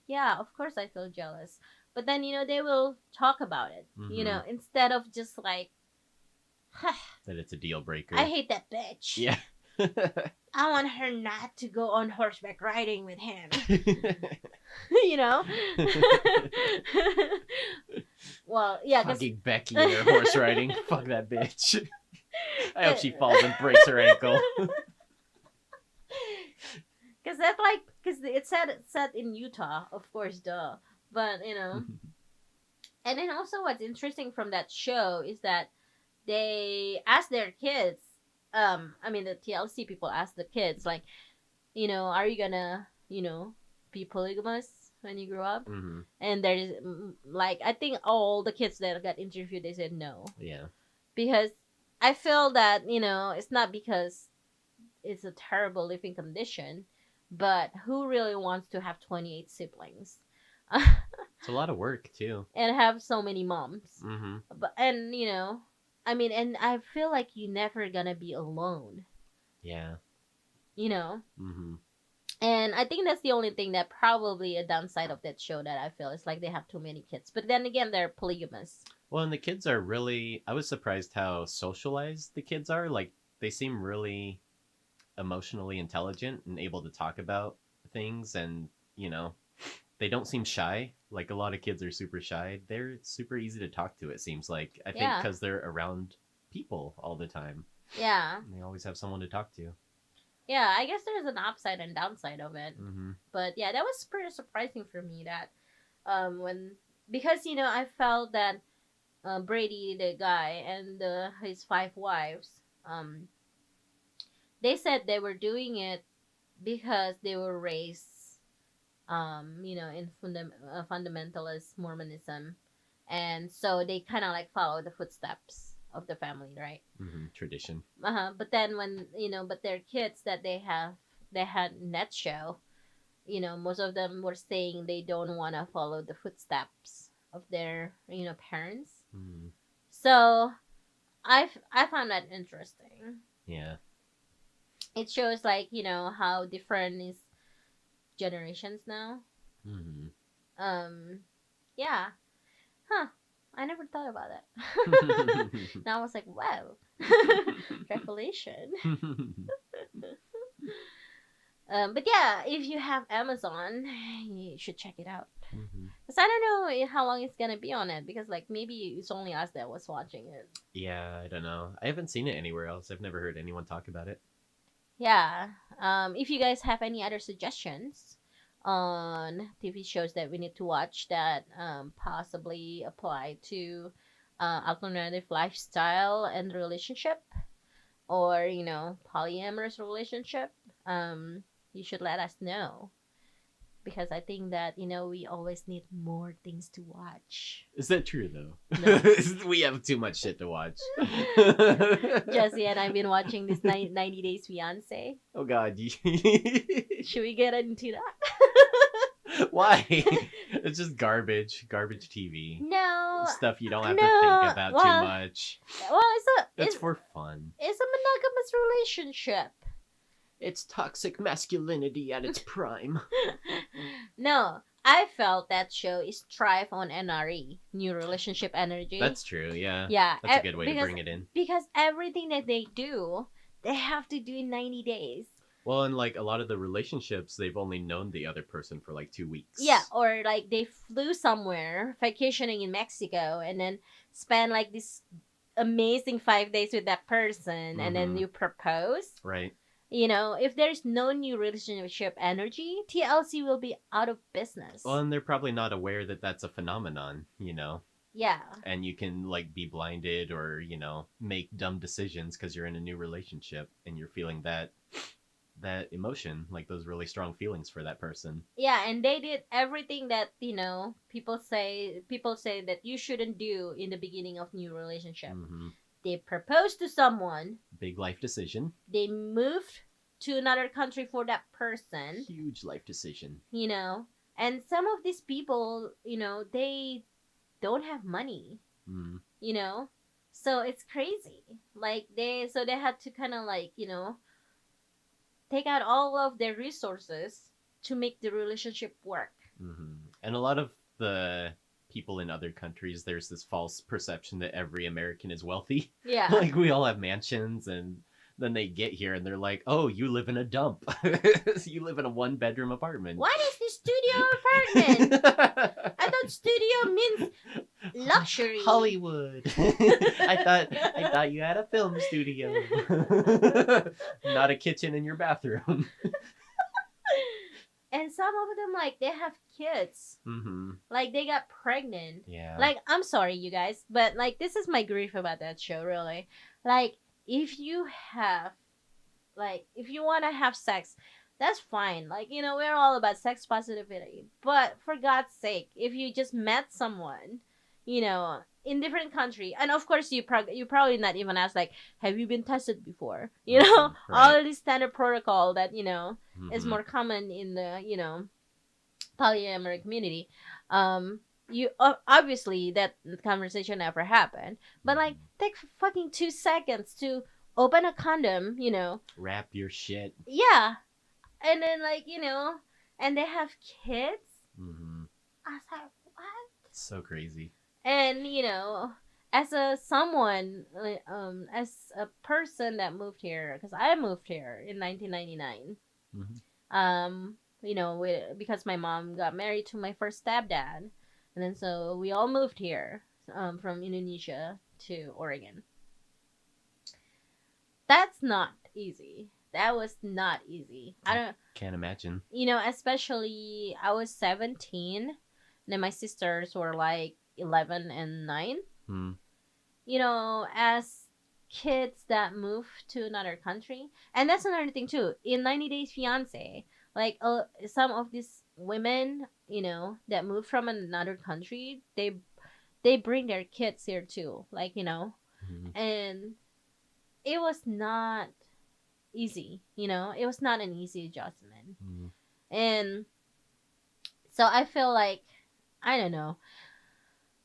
Yeah, of course I feel jealous. But then they will talk about it. Mm-hmm. Instead of just like, That it's a deal breaker. I hate that bitch. Yeah. I want her not to go on horseback riding with him. you know? Well, yeah, because Fucking Becky and her horse riding. Fuck that bitch. I hope she falls and breaks her ankle. that's like, because it's set in Utah, of course, duh. But, and then also what's interesting from that show is that they ask their kids, I mean, the TLC people ask the kids, like, are you gonna, be polygamous when you grow up? Mm-hmm. And there's, like, I think all the kids that got interviewed, they said no. Yeah. Because I feel that, it's not because it's a terrible living condition, but who really wants to have 28 siblings? It's a lot of work, too. And have so many moms. Mm-hmm. But, and, I mean, and I feel like you're never gonna be alone, Yeah. Mm-hmm. And I think that's the only thing that probably a downside of that show that I feel is like they have too many kids. But then again, they're polygamous. Well, and the kids are really... I was surprised how socialized the kids are. Like, they seem really emotionally intelligent and able to talk about things, and, they don't seem shy. Like, a lot of kids are super shy. They're super easy to talk to, it seems like. I think Yeah. because they're around people all the time. Yeah. And they always have someone to talk to. Yeah, I guess there's an upside and downside of it. Mm-hmm. But yeah, that was pretty surprising for me that when because I felt that Brady, the guy, and his five wives, they said they were doing it because they were raised, in fundamentalist Mormonism, and so they kind of like follow the footsteps of the family, right? Mm-hmm. Tradition. But then when but their kids that they had net show, most of them were saying they don't want to follow the footsteps of their parents. Mm-hmm. So I found that interesting. Yeah. It shows like how different is generations now. Mm-hmm. Um, yeah, huh? I never thought about that. Now I was like, wow, revelation. But yeah, if you have Amazon, you should check it out. Mm-hmm. Cause I don't know how long it's gonna be on it. Because like maybe it's only us that was watching it. Yeah, I don't know. I haven't seen it anywhere else. I've never heard anyone talk about it. Yeah. If you guys have any other suggestions on TV shows that we need to watch that possibly apply to alternative lifestyle and relationship, or polyamorous relationship, um, you should let us know, because I think that we always need more things to watch. Is that true though? No. We have too much shit to watch. Jesse and I've been watching this 90 Days Fiance. Oh God. Should we get into that? Why? It's just garbage TV. No, Stuff you don't have to no. think about too Well, much. well, It's for fun. it's a monogamous relationship. It's toxic masculinity at its prime. No, I felt that show is thrive on NRE, new relationship energy. That's true, yeah. Yeah, That's a good way to because bring it in. because everything that they do, they have to do in 90 days. Well, and like a lot of the relationships, they've only known the other person for like 2 weeks. Yeah, or like they flew somewhere vacationing in Mexico and then spend like this amazing 5 days with that person, and then Mhm. you propose. Right. If there's no new relationship energy, TLC will be out of business. Well, and they're probably not aware that that's a phenomenon, Yeah. and you can like be blinded or make dumb decisions because you're in a new relationship and you're feeling that emotion, like those really strong feelings for that person. Yeah, and they did everything that, people say that you shouldn't do in the beginning of new relationship. Hmm. They proposed to someone, Big life decision. they moved to another country for that person, Huge life decision. and some of these people, they don't have money, Mm. so it's crazy. Like they had to kind of like, take out all of their resources to make the relationship work. Hmm. And a lot of the people in other countries, there's this false perception that every American is wealthy. Yeah. Like we all have mansions, and then they get here and they're like, "Oh, you live in a dump. You live in a one-bedroom apartment." What is this studio apartment? I thought studio means luxury. Hollywood. I thought you had a film studio. Not a kitchen in your bathroom. And some of them, like, they have kids. Mm-hmm. Like, they got pregnant. Yeah. Like, I'm sorry, you guys, but, like, this is my grief about that show, really. Like, if you want to have sex, that's fine. Like, we're all about sex positivity. But, for God's sake, if you just met someone, in different country, and of course you probably not even ask, like, have you been tested before? Right. All this standard protocol that is Mhm. more common in the polyamory community. You obviously that conversation never happened, but like take fucking 2 seconds to open a condom, Wrap your shit. yeah, and then like and they have kids. Mm-hmm. I was like, what? So crazy. And as a person that moved here, because I moved here in 1999. Mm-hmm. Because my mom got married to my first stepdad, and then so we all moved here, from Indonesia to Oregon. That's not easy. that was not easy. I don't, Can't imagine. especially I was 17, and then my sisters were like 11 and 9. Hmm. As kids that move to another country, and that's another thing too. In 90 Days Fiance, like some of these women, that move from another country, they bring their kids here too, like Hmm. and it was not easy. It was not an easy adjustment, Hmm. and so I feel like I don't know.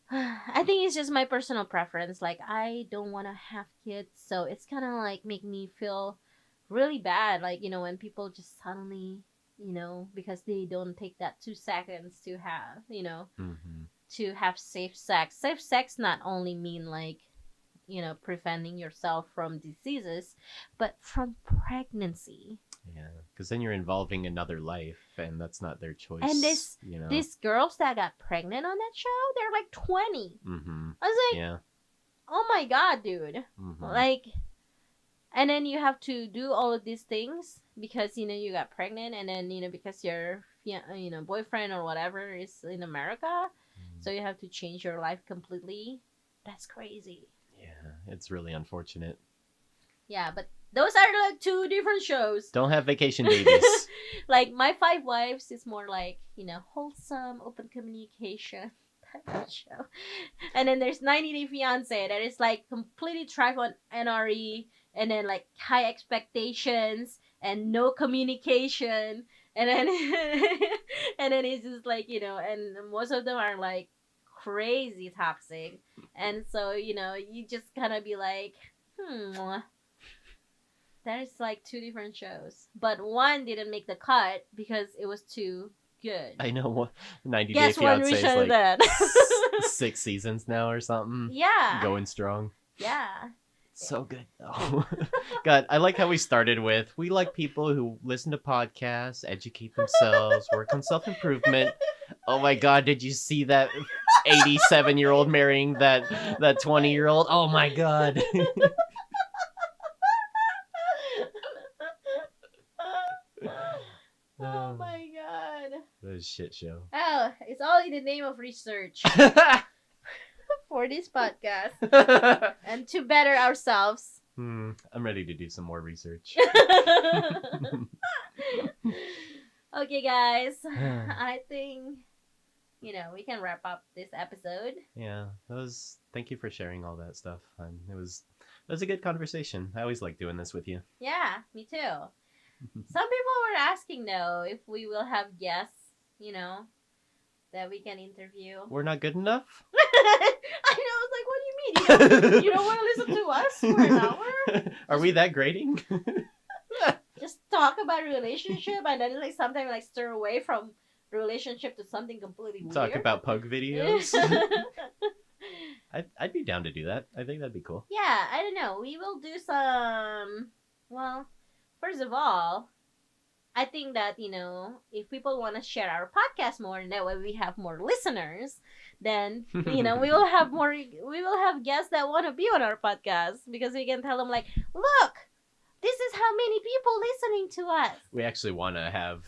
I think it's just my personal preference. Like I don't want to have kids, so it's kind of like make me feel really bad. Like when people just suddenly, because they don't take that 2 seconds to have, Hmm. to have safe sex. Safe sex not only mean like preventing yourself from diseases, but from pregnancy. Yeah, because then you're involving another life, and that's not their And choice. this these girls that got pregnant on that show, they're like 20. Mm-hmm. I was like, Yeah. oh my god, dude. Mm-hmm. Like, and then you have to do all of these things because you got pregnant, and then because your boyfriend or whatever is in America, so you have to change your life completely. That's crazy. Yeah, it's really unfortunate. Yeah, but those are like two different shows. Don't have vacation babies. Like My Five Wives is more like wholesome, open communication type of show, and then there's 90 Day Fiance that is like completely thrive on NRE, and then like high expectations and no communication, and then and then it's just like and most of them are like crazy toxic, and so you just kind of be like, there's like two different shows, but one didn't make the cut because it was too good. I know what 90 Day Guess one Fiance is reason like that. 6 seasons now or something. Yeah. Going strong. Yeah. So good though. God, I like how we started with we like people who listen to podcasts, educate themselves, work on self improvement. Oh my god, did you see that 87-year-old marrying that 20-year-old? Oh my god. Oh my god. What a shit show. Oh, it's all in the name of research for this podcast and to better ourselves. I'm ready to do some more research. Okay, guys. I think we can wrap up this episode. Yeah, thank you for sharing all that stuff. It was a good conversation. I always like doing this with you. Yeah, me too. Some people were asking though if we will have guests, that we can interview. We're not good enough? I know, I was like, what do you mean? You don't want to listen to us for an hour? Are we that grating? Just talk about a relationship and then like sometimes like stir away from relationship to something completely weird. Talk about pug videos? I'd be down to do that. I think that'd be cool. Yeah, I don't know. We will do some. Well, first of all, I think that if people want to share our podcast more, and that way we have more listeners, then we will have more. We will have guests that want to be on our podcast because we can tell them like, look, this is how many people listening to us. We actually want to have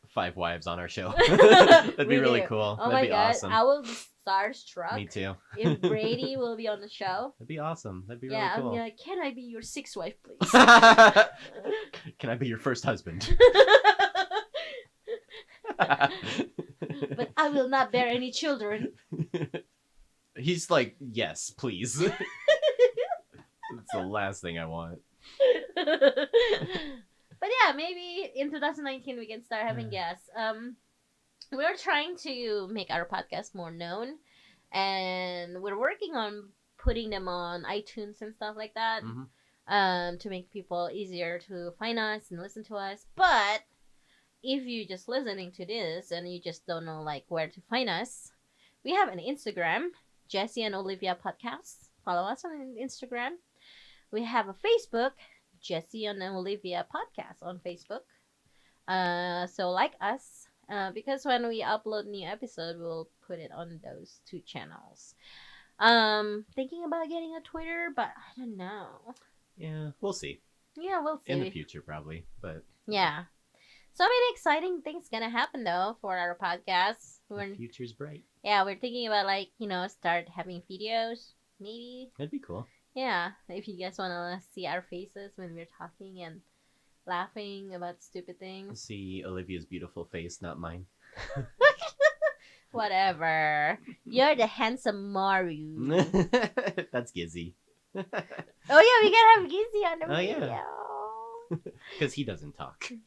5 wives on our show. That'd be really cool. Oh That'd my be god, awesome. I will be starstruck. Me too. If Brady will be on the show. That'd be awesome. That'd be really Yeah, cool. I'm like, can I be your sixth wife, please? Can I be your first husband? But I will not bear any children. He's like, yes, please. That's the last thing I want. But yeah, maybe in 2019 we can start having guests. We're trying to make our podcast more known, and we're working on putting them on iTunes and stuff like that. Mm-hmm. To make people easier to find us and listen to us. But if you're just listening to this and you just don't know like where to find us, we have an Instagram, Jessie and Olivia Podcast. Follow us on Instagram. We have a Facebook, Jessie and Olivia Podcast on Facebook. So like us, because when we upload new episode, we'll put it on those two channels. Thinking about getting a Twitter, but I don't know. Yeah, we'll see. Yeah, we'll in the see. future probably, but Yeah. So many exciting things gonna happen though for our podcast. the We're future's bright. Yeah, we're thinking about like, start having videos, maybe. That'd be cool. Yeah, if you guys wanna see our faces when we're talking and laughing about stupid things. See Olivia's beautiful face, not mine. Whatever. You're the handsome Maru. That's Gizzy. Oh yeah, we gotta have Gizzy on the Oh yeah, video. because he doesn't talk. He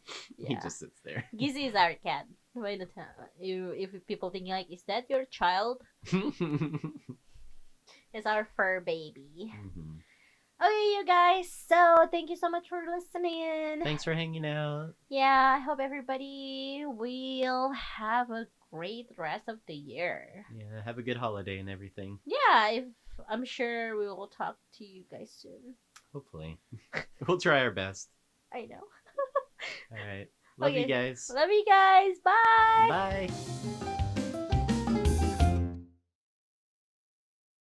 Yeah. just sits there. Gizzy is our cat. By the time if people thinking like, is that your child? It's our fur baby. Mhm. Okay, you guys. So thank you so much for listening. Thanks for hanging out. Yeah, I hope everybody will have a great rest of the year. Yeah, have a good holiday and everything. Yeah, if I'm sure we will talk to you guys soon. Hopefully. We'll try our best. I know. All right. Love you Okay. guys. Love you guys. Bye. Bye.